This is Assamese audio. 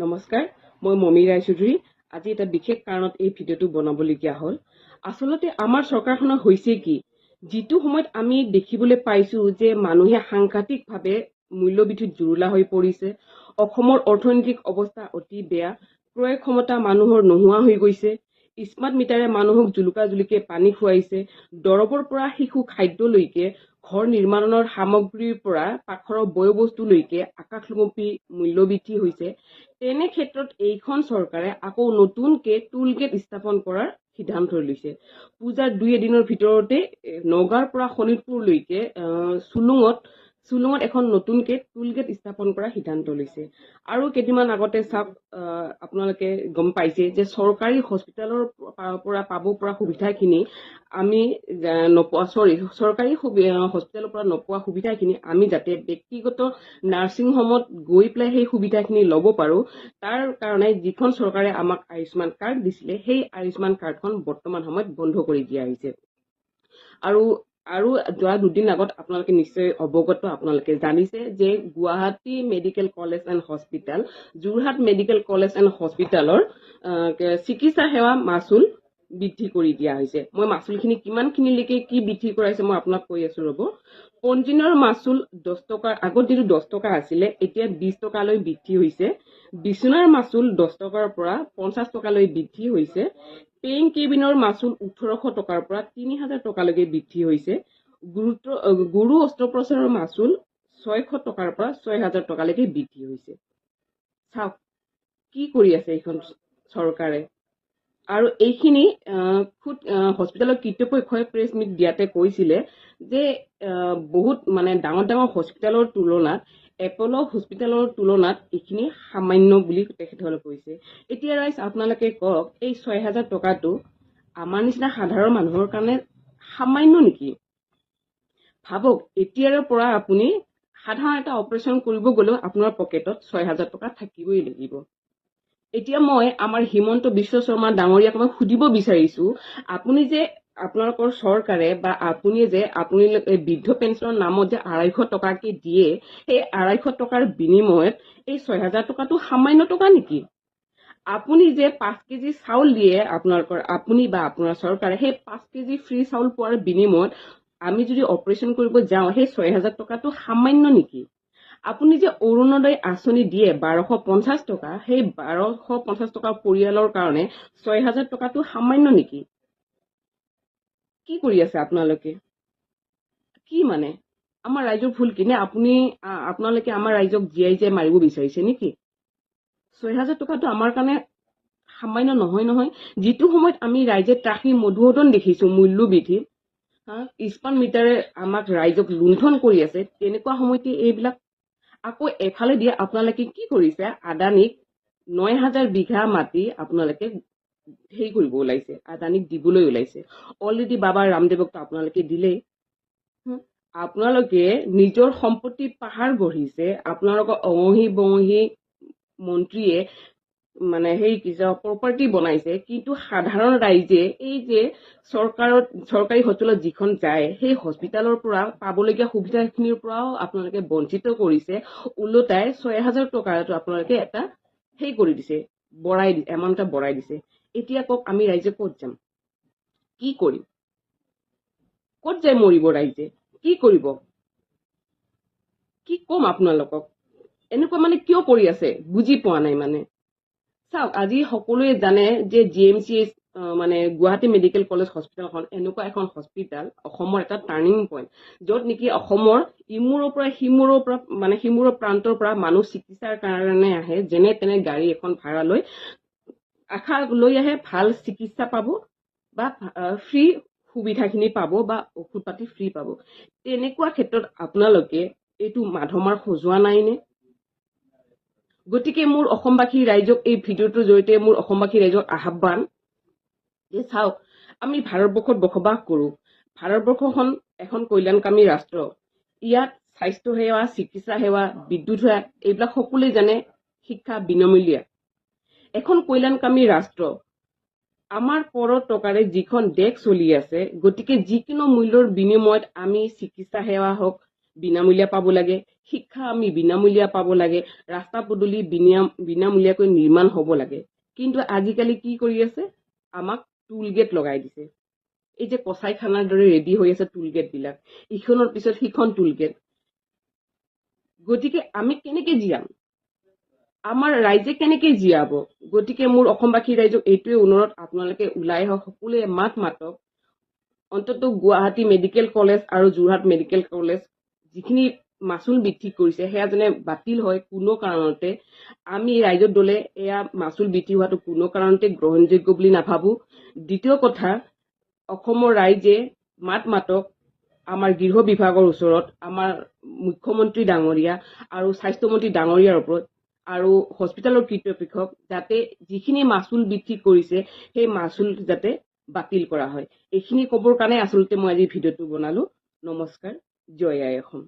নমস্কাৰ, মই মমি ৰায়চৌধুৰী। আজি এটা বিশেষ কাৰণত এই ভিডিঅ'টো বনাবলগীয়া হ'ল। আচলতে আমাৰ চৰকাৰখনৰ হৈছে কি, যিটো সময়ত আমি দেখিবলৈ পাইছো যে মানুহে সাংঘাতিকভাৱে মূল্যবৃদ্ধিত জুৰুলা হৈ পৰিছে, অসমৰ অৰ্থনৈতিক অৱস্থা অতি বেয়া, ক্ৰয় ক্ষমতা মানুহৰ নোহোৱা হৈ গৈছে, স্মাৰ্ট মিটাৰে মানুহক জুলুকা জুলুকে পানী খুৱাইছে, দৰৱৰ পৰা শিশু খাদ্যলৈকে, ঘৰ নিৰ্মাণৰ সামগ্ৰীৰ পৰা পাকঘৰৰ বয়বস্তুলৈকে আকাশলংঘী মূল্যবৃদ্ধি হৈছে। তেনে ক্ষেত্ৰত এইখন চৰকাৰে আকৌ নতুনকে টুল গেট স্থাপন কৰাৰ সিদ্ধান্ত লৈছে। পূজাৰ 2 এদিনৰ ভিতৰতে নগাঁৱৰ পৰা শোণিতপুৰলৈকে চুলুঙত এখন নতুনকে টুল গেট স্থাপন কৰাৰ সিদ্ধান্ত লৈছে। আৰু কেইদিনমান আগতে চাওক, আপোনালোকে গম পাইছে যে চৰকাৰী হস্পিটেলৰ পৰা পাব পৰা সুবিধাখিনি আমি চৰকাৰী হস্পিটেলৰ পৰা নোপোৱা সুবিধাখিনি আমি যাতে ব্যক্তিগত নাৰ্ছিং হোমত গৈ পেলাই সেই সুবিধাখিনি ল'ব পাৰো, তাৰ কাৰণে যিখন চৰকাৰে আমাক আয়ুষ্মান কাৰ্ড দিছিলে, সেই আয়ুষ্মান কাৰ্ডখন বৰ্তমান সময়ত বন্ধ কৰি দিয়া হৈছে। আৰু যোৱা 2 দিন আগত আপোনালোকে নিশ্চয় অৱগত, আপোনালোকে জানিছে যে Guwahati medical college and hospital, Jorhat medical college and হস্পিটেলৰ চিকিৎসা সেৱা মাচুল বৃদ্ধি কৰি দিয়া হৈছে। মই মাচুলখিনি কিমানখিনিলৈকে কি বৃদ্ধি কৰাইছে মই আপোনাক কৈ আছো ৰ'ব। পঞ্জীয়নৰ মাচুল 10 টকা, আগত যিটো 10 টকা আছিলে এতিয়া 20 টকালৈ বৃদ্ধি হৈছে। বিচনাৰ মাচুল 10 টকাৰ পৰা 50 টকালৈ বৃদ্ধি হৈছে। পেইং কেবিনৰ মাচুল 1800 টকাৰ পৰা 3000 টকালৈকে বৃদ্ধি হৈছে। গুৰু অস্ত্ৰোপচাৰৰ মাচুল 600 টকাৰ পৰা 6000 টকালৈকে বৃদ্ধি হৈছে। চাওক কি কৰি আছে এইখন চৰকাৰে। আৰু এইখিনি খুদ হস্পিটেলৰ কৰ্তৃপক্ষই প্ৰেছ মিট দিয়াতে কৈছিলে যে বহুত ডাঙৰ ডাঙৰ হস্পিটেলৰ তুলনাত, এপল' হস্পিটেলৰ তুলনাত এইখিনি সামান্য বুলি তেখেতসকলে কৈছে। এতিয়া ৰাইজ আপোনালোকে কওক, এই 6000 টকাটো আমাৰ নিচিনা সাধাৰণ মানুহৰ কাৰণে সামান্য নেকি? ভাবক, এতিয়াৰ পৰা আপুনি সাধাৰণ এটা অপাৰেশ্যন কৰিব গ'লেও আপোনাৰ পকেটত 6000 টকা থাকিবই লাগিব। এতিয়া মই আমাৰ হিমন্ত বিশ্ব শৰ্মা ডাঙৰীয়াক মই সুধিব বিচাৰিছো, আপুনি যে আপোনালোকৰ চৰকাৰে বা আপুনি বৃদ্ধ পেঞ্চনৰ নামত যে 250 টকাকে দিয়ে, সেই 250 টকাৰ বিনিময়ত এই 6000 টকাটো সামান্য টকা নেকি? আপুনি যে 5 কেজি চাউল দিয়ে, আপুনি বা আপোনাৰ চৰকাৰে সেই 5 কেজি ফ্ৰী চাউল পোৱাৰ বিনিময়ত আমি যদি অপাৰেশ্যন কৰিব যাওঁ, সেই 6000 টকাটো সামান্য নেকি? আপুনি যে অৰুণোদয় আঁচনি দিয়ে 1250 টকা, সেই 1250 টকা পৰিয়ালৰ কাৰণে 6000 টকাটো সামান্য নেকি? কি কৰি আছে আপোনালোকে? কি আমাৰ ৰাইজৰ ভুল কি নে? আপোনালোকে আমাৰ ৰাইজক জীয়াই মাৰিব বিচাৰিছে নেকি? 6000 টকাটো আমাৰ কাৰণে সামান্য নহয়। যিটো সময়ত আমি ৰাইজে ত্ৰাসী মধুসূদন দেখিছো মূল্য বৃদ্ধি, স্মাৰ্ট মিটাৰে আমাক ৰাইজক লুণ্ঠন কৰি আছে, তেনেকুৱা সময়তে এইবিলাক আকৌ এফালে দিয়ে। আপোনালোকে কি কৰিছে? আদানীক 9000 বিঘা মাটি আপোনালোকে কৰিব ওলাইছে, আদানীক দিবলৈ ওলাইছে। অলৰেডি বাবা ৰামদেৱকতো আপোনালোকে দিলেই। আপোনালোকে নিজৰ সম্পত্তি পাহাৰ গঢ়িছে, আপোনালোকৰ অঙহী বঙহী মন্ত্ৰীয়ে সেই প্ৰপাৰ্টি বনাইছে, কিন্তু সাধাৰণ ৰাইজে এই যে চৰকাৰী হস্পিটেলত যিখন যায়, সেই হস্পিটেলৰ পৰা পাবলগীয়া সুবিধাখিনিৰ পৰাও আপোনালোকে বঞ্চিত কৰিছে। ওলোটাই 6000 টকাটো আপোনালোকে এটা কৰি দিছে, এমাউণ্ট এটা বঢ়াই দিছে। এতিয়া কওক, আমি ৰাইজে ক'ত যাম? কি কৰিম? ক'ত যায় মৰিব ৰাইজে? কি কৰিব? কি কম আপোনালোকক? এনেকুৱা কিয় কৰি আছে বুজি পোৱা নাই। চাওক, আজি সকলোৱে জানে যে GMCH গুৱাহাটী মেডিকেল কলেজ হস্পিটেলখন এনেকুৱা এখন হস্পিটেল, অসমৰ এটা টাৰ্ণিং পইণ্ট, য'ত নেকি অসমৰ সিমূৰৰ প্ৰান্তৰ পৰা মানুহ চিকিৎসাৰ কাৰণে আহে। যেনে তেনে গাড়ী এখন ভাড়া লৈ আশা লৈ আহে ভাল চিকিৎসা পাব বা ফ্ৰী সুবিধাখিনি পাব বা ঔষধ পাতি ফ্ৰী পাব। তেনেকুৱা ক্ষেত্ৰত আপোনালোকে এইটো মাধমাৰ সজোৱা নাইনে? গতিকে মোৰ অসমবাসী ৰাইজক এই ভিডিঅ'টোৰ জৰিয়তে মোৰ অসমবাসী ৰাইজক আহ্বান যে চাওক, আমি ভাৰতবৰ্ষত বসবাস কৰো। ভাৰতবৰ্ষখন এখন কল্যাণকামী ৰাষ্ট্ৰ। ইয়াত স্বাস্থ্য সেৱা, চিকিৎসা সেৱা, বিদ্যুৎ সেৱা এইবিলাক সকলোৱে জানে, শিক্ষা বিনামূলীয়া। এখন কল্যাণকামী ৰাষ্ট্ৰ। আমাৰ কৰৰ টকাৰে যিখন দেশ চলি আছে, গতিকে যিকোনো মূল্যৰ বিনিময়ত আমি চিকিৎসা সেৱা হওক বিনামূলীয়া পাব লাগে। শিক্ষা আমি বিনামূলীয়া পাব লাগে, ৰাস্তা পদূলি বিনামূলীয়াকৈ নিৰ্মাণ হ'ব লাগে। কিন্তু আজিকালি কি কৰি আছে, আমাক টুল গেট লগাই দিছে। এই যে কচাইখানাৰ দৰে ৰেডি হৈ আছে টুল গেট বিলাক, ইখনৰ পিছত সিখন টুল গেট। গতিকে আমি কেনেকে জীয়াম, আমাৰ ৰাইজে কেনেকে জীয়াব? গতিকে মোৰ অসমবাসী ৰাইজক এইটোৱে অনুৰোধ, আপোনালোকে ওলাই আহক, সকলোৱে মাত মাতক। অন্তত গুৱাহাটী মেডিকেল কলেজ আৰু যোৰহাট মেডিকেল কলেজ যিখিনি মাচুল বৃদ্ধি কৰিছে সেয়া যেনে বাতিল হয় কোনো কাৰণতে। আমি ৰাইজৰ দলে এয়া মাচুল বৃদ্ধি হোৱাটো কোনো কাৰণতে গ্ৰহণযোগ্য বুলি নাভাবো। দ্বিতীয় কথা, অসমৰ ৰাইজে মাত মাতক আমাৰ গৃহ বিভাগৰ ওচৰত, আমাৰ মুখ্যমন্ত্ৰী ডাঙৰীয়া আৰু স্বাস্থ্যমন্ত্ৰী ডাঙৰীয়াৰ ওপৰত, আৰু হস্পিটেলৰ কৰ্তৃপক্ষক, যাতে যিখিনি মাচুল বৃদ্ধি কৰিছে সেই মাচুল যাতে বাতিল কৰা হয়। এইখিনি ক'বৰ কাৰণে আচলতে মই আজি ভিডিঅ'টো বনালো। নমস্কাৰ, জয় আই অসম।